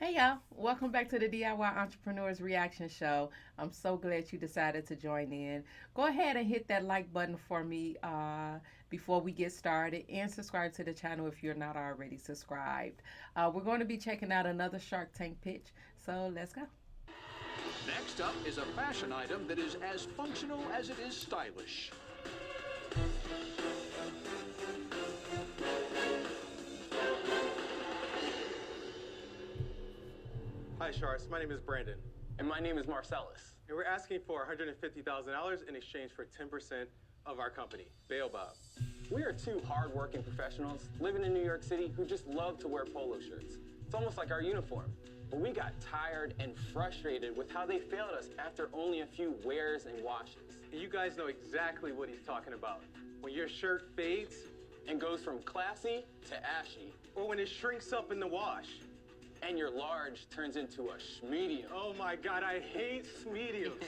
Hey y'all, welcome back to the DIY Entrepreneurs Reaction Show. I'm so glad you decided to join in. Go ahead and hit that like button for me before we get started and subscribe to the channel if you're not already subscribed. We're going to be checking out another Shark Tank pitch, so let's go. Next up is a fashion item that is as functional as it is stylish. Hi Sharks, my name is Brandon. And my name is Marcellus. And we're asking for $150,000 in exchange for 10% of our company, Baobab. We are two hard-working professionals living in New York City who just love to wear polo shirts. It's almost like our uniform. But we got tired and frustrated with how they failed us after only a few wears and washes. And you guys know exactly what he's talking about. When your shirt fades, And goes from classy to ashy. or when it shrinks up in the wash. And your large turns into a schmedium. Oh my God, I hate mediums.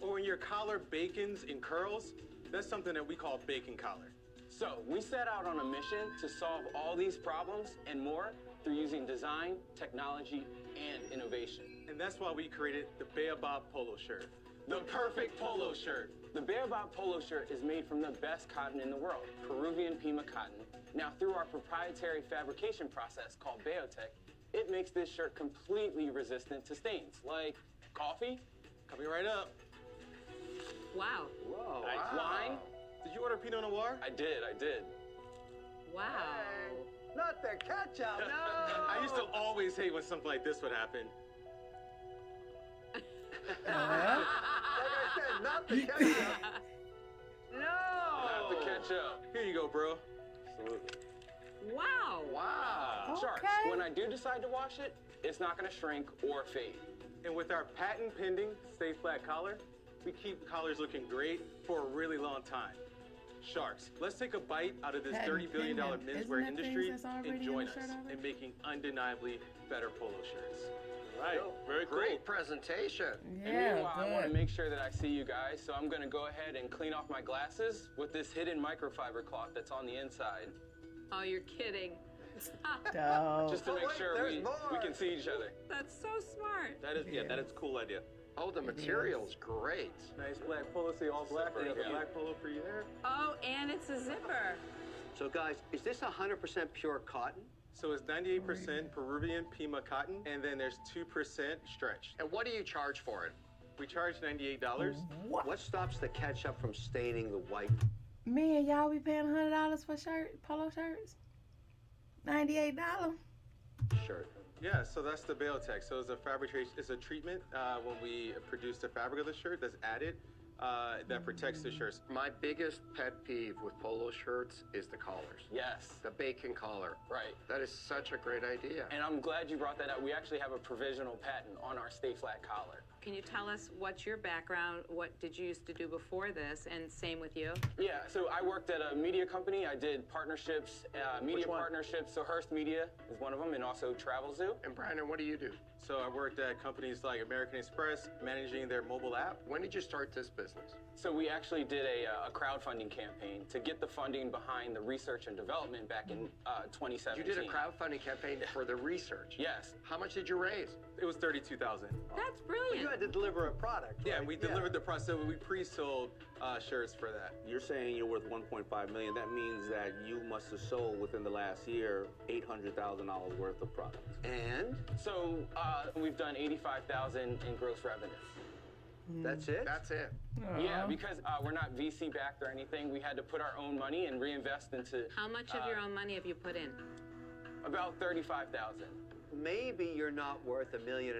Or when your collar bacons and curls, that's something that we call bacon collar. So we set out on a mission to solve all these problems and more through using design, technology, and innovation. And that's why we created the Baobab polo shirt. The perfect polo shirt. The Baobab polo shirt is made from the best cotton in the world, Peruvian Pima cotton. Now, through our proprietary fabrication process called Biotech, it makes this shirt completely resistant to stains, like coffee, Coming right up. Wow. Whoa. wine. Did you order Pinot Noir? I did. Wow. Not the ketchup, no! I used to always hate when something like this would happen. Like I said, not the ketchup. Not the ketchup. Here you go, bro. Absolutely. Wow. Wow. Sharks, Okay. when I do decide to wash it, it's not gonna shrink or fade. And with our patent pending Stay Flat collar, we keep collars looking great for a really long time. Sharks, let's take a bite out of this Patent $30 billion pending. menswear Isn't that industry things that's already and in join the us shirt already? in making undeniably better polo shirts. Right. Very cool. Great presentation. And Yeah, meanwhile, I want to good. make sure that I see you guys, so I'm gonna go ahead and clean off my glasses with this hidden microfiber cloth that's on the inside, Oh, you're kidding. Dope. just to Oh, make wait, sure there's we more. can see each other. That's so smart. That is, that is a cool idea. Oh, the material's great. Nice black polo, say all black. Super, They have a yeah. black polo for you there. Oh, and it's a zipper. So guys, is this 100% pure cotton? So it's 98% Peruvian Pima cotton, and then there's 2% stretch. And what do you charge for it? We charge $98. What stops the ketchup from staining the white? Man, y'all be paying $100 for polo shirts? $98? shirt? Yeah, so that's the Biotech. So it's a fabrication, it's a treatment when we produce the fabric of the shirt that's added that protects the shirts. My biggest pet peeve with polo shirts is the collars. Yes, The bacon collar. right. That is such a great idea. And I'm glad you brought that up. We actually have a provisional patent on our Stay Flat collar. Can you tell us what's your background? What did you used to do before this? And same with you. Yeah, so I worked at a media company. I did partnerships, media Which one? partnerships. So Hearst Media is one of them, and also Travel Zoo. And Brandon, what do you do? So I worked at companies like American Express, managing their mobile app. When did you start this business? So we actually did a crowdfunding campaign to get the funding behind the research and development back in 2017. You did a crowdfunding campaign for the research. Yes. How much did you raise? It was $32,000. That's You brilliant. had to deliver a product. Yeah, right? we delivered the process. So we pre-sold shirts for that. You're saying you're worth 1.5 million. That means that you must have sold within the last year $800,000 worth of products. And So we've done 85,000 in gross revenue. that's it? That's it. Yeah, because we're not VC backed or anything. We had to put our own money and reinvest into How much of your own money have you put in? about 35,000. Maybe you're not worth $1.5 million.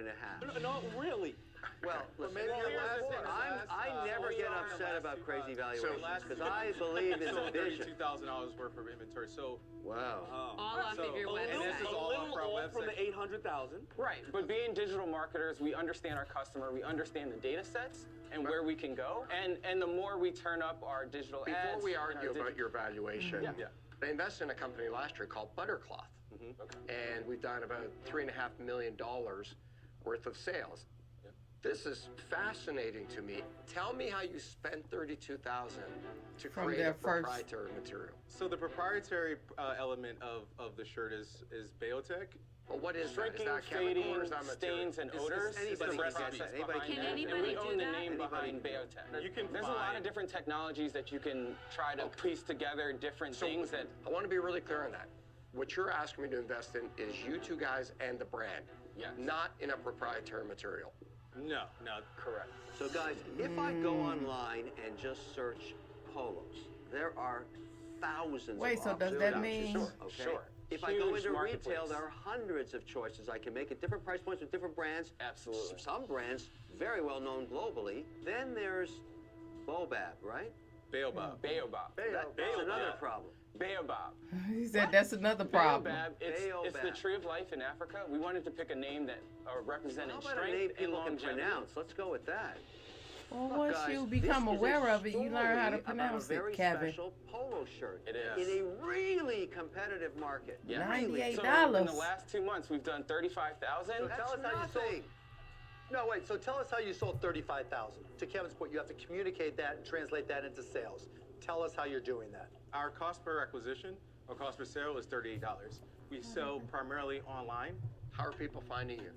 No, really. Well, listen, maybe your last thing. I never get upset about crazy valuations because I believe in the sold vision. $32,000 worth of inventory. So Wow. All off of your and this is website. all off our website. from the 800,000. Right, but being digital marketers, we understand our customer, we understand the data sets and where we can go. And the more we turn up our digital Before ads. we and our argue about your valuation, Yeah. I invested in a company last year called Buttercloth. And we've done about $3.5 million worth of sales. This is fascinating to me. Tell me how you spent $32,000 to From create their a first- proprietary material. So the proprietary element of the shirt is Biotech, Well, what is that? Is Shrinking, that chemical fading, or is that material? stains, and odors. It's the anybody can process get that. Anybody behind can that. anybody And we do own the that? name Anybody behind can. Biotech. You can There's a lot find- of different technologies that you can try to piece together different things that. I want to be really clear on that. What you're asking me to invest in is you two guys and the brand, Yes. not in a proprietary material. No, Correct. So guys, if I go online and just search polos, there are thousands Wait, of so does options. that mean- Sure. Okay. Sure. If I go Huge into marketplace. retail, there are hundreds of choices I can make at different price points with different brands. Absolutely. Some brands very well known globally. Then there's Baobab, right? Baobab. Baobab. That's another problem. Baobab. He said that's another problem. Baobab. It's the Baobab. tree of life in Africa. We wanted to pick a name that represented How about a name strength and people can longevity. pronounce? Let's go with that. Well, Look, once guys, you this become is a aware of it, you learn how to story pronounce about a very it, Kevin. special polo shirt. It is. In a really competitive market. Yeah. $98. So in the last 2 months, we've done 35,000. So tell us how you sold. No, wait. So tell us how you sold 35,000. To Kevin's point, you have to communicate that and translate that into sales. Tell us how you're doing that. Our cost per acquisition or cost per sale is $38. We sell primarily online. How are people finding you?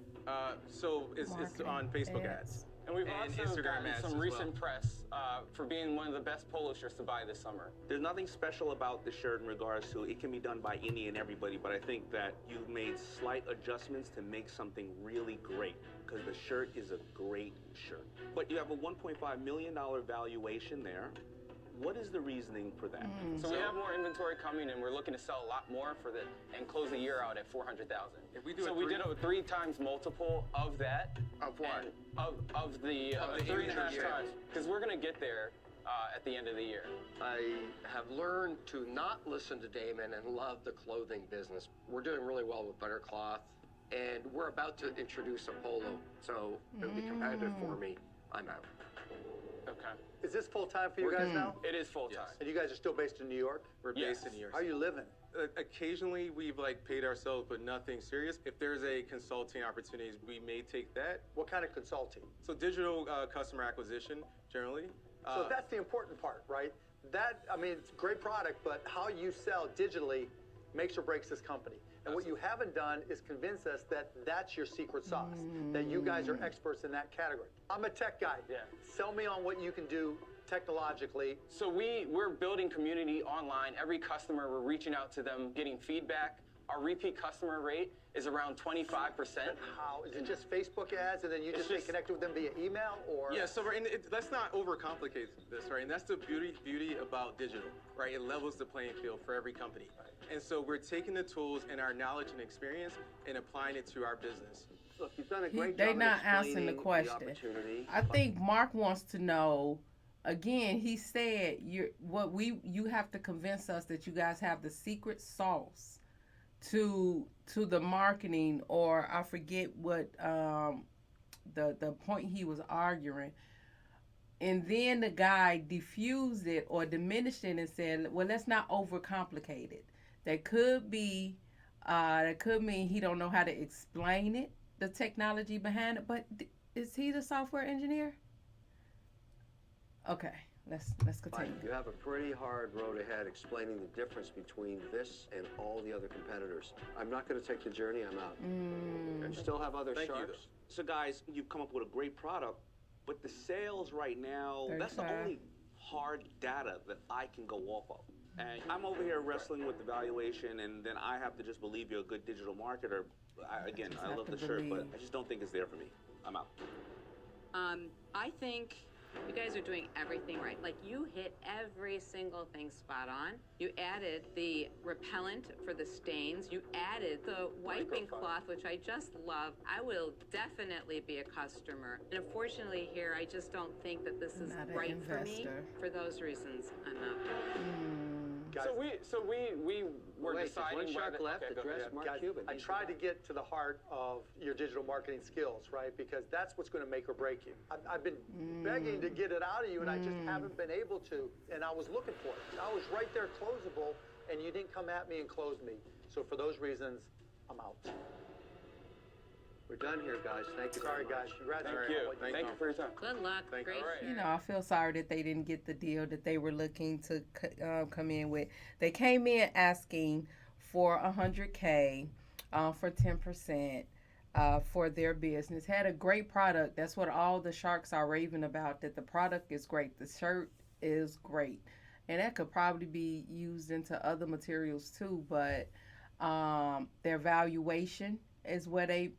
So it's on Facebook ads. And we've And also Instagram gotten ads some as recent well. press for being one of the best polo shirts to buy this summer. There's nothing special about the shirt in regards to it can be done by any and everybody, but I think that you've made slight adjustments to make something really great because the shirt is a great shirt. But you have a $1.5 million valuation there. What is the reasoning for that? So we have more inventory coming, and we're looking to sell a lot more and close the year out at 400,000. If we do so a we three- did a 3 times multiple of that. Of what? And of the 3.5 inventory. times, because we're gonna get there at the end of the year. I have learned to not listen to Damon and love the clothing business. We're doing really well with Buttercloth, and we're about to introduce a polo, so it'll be competitive for me. I'm out. Okay. Is this full time for you guys now? It is full time. And you guys are still based in New York? We're Yes. based in New York. How are you living? Occasionally, we've paid ourselves, but nothing serious. If there's a consulting opportunities, we may take that. What kind of consulting? So digital customer acquisition, generally. So that's the important part, right? That, I mean, it's a great product, but how you sell digitally makes or breaks this company. And what you haven't done is convince us that that's your secret sauce, that you guys are experts in that category. I'm a tech guy. Yeah. Sell me on what you can do technologically. So we're building community online. Every customer, we're reaching out to them, getting feedback. Our repeat customer rate is around 25%. How? Is it just Facebook ads and then you just stay just- connected with them via email or? Yeah, so let's not overcomplicate this, right? And that's the beauty about digital, right? It levels the playing field for every company. And so we're taking the tools and our knowledge and experience and applying it to our business. Look, you've done a great They job of not answering the explaining question. opportunity. I think Mark wants to know. Again, he said you have to convince us that you guys have the secret sauce to the marketing, or I forget what the point he was arguing. And then the guy diffused it or diminished it and said, well, let's not overcomplicate it. That could be, that could mean he don't know how to explain it, the technology behind it. But is he the software engineer? Okay, let's continue. You have a pretty hard road ahead explaining the difference between this and all the other competitors. I'm not going to take the journey. I'm out. You still have other Thank you, sharks? So guys, you've come up with a great product, but the sales right now, that's the 35. only hard data that I can go off of. And I'm over here wrestling with the valuation, and then I have to just believe you're a good digital marketer. just I have love to the shirt, but believe. I just don't think it's there for me. I'm out. I think you guys are doing everything right. Like, you hit every single thing spot on. You added the repellent for the stains. You added the wiping cloth, which I just love. I will definitely be a customer. And unfortunately here, I just don't think that this is Not an right for me. investor. For those reasons, I'm out. Guys, So we were wait, there's deciding one shark whether- left. okay, go Address ahead. Mark Guys, Cuban. I tried to get to the heart of your digital marketing skills, right? Because that's what's going to make or break you. I've been begging to get it out of you, and I just haven't been able to. And I was looking for it. I was right there closable, and you didn't come at me and close me. So for those reasons, I'm out. We're done here, guys. Thank you Sorry, very much. guys. Congrats Thank on you. what Thank Thank you for your time. Good luck. Thank you. Great All right. You know, I feel sorry that they didn't get the deal that they were looking to come in with. They came in asking for $100K. for 10% for their business. Had a great product. That's what all the sharks are raving about, that the product is great. The shirt is great. And that could probably be used into other materials too, but their valuation is where they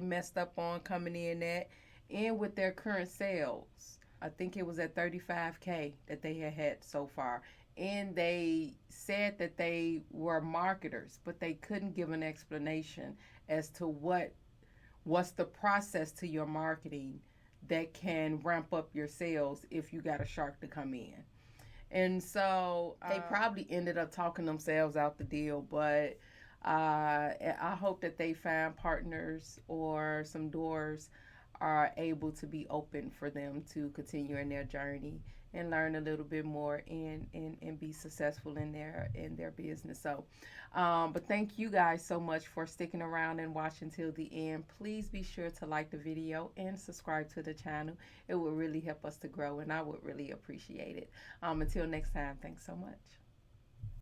messed up on coming in at, and with their current sales. I think it was at 35K that they had so far. And they said that they were marketers, but they couldn't give an explanation as to what's the process to your marketing that can ramp up your sales if you got a shark to come in. And so they probably ended up talking themselves out the deal, but I hope that they find partners or some doors are able to be open for them to continue in their journey and learn a little bit more and be successful in their business. So, but thank you guys so much for sticking around and watching till the end. Please be sure to like the video and subscribe to the channel. It will really help us to grow, and I would really appreciate it. Until next time, thanks so much.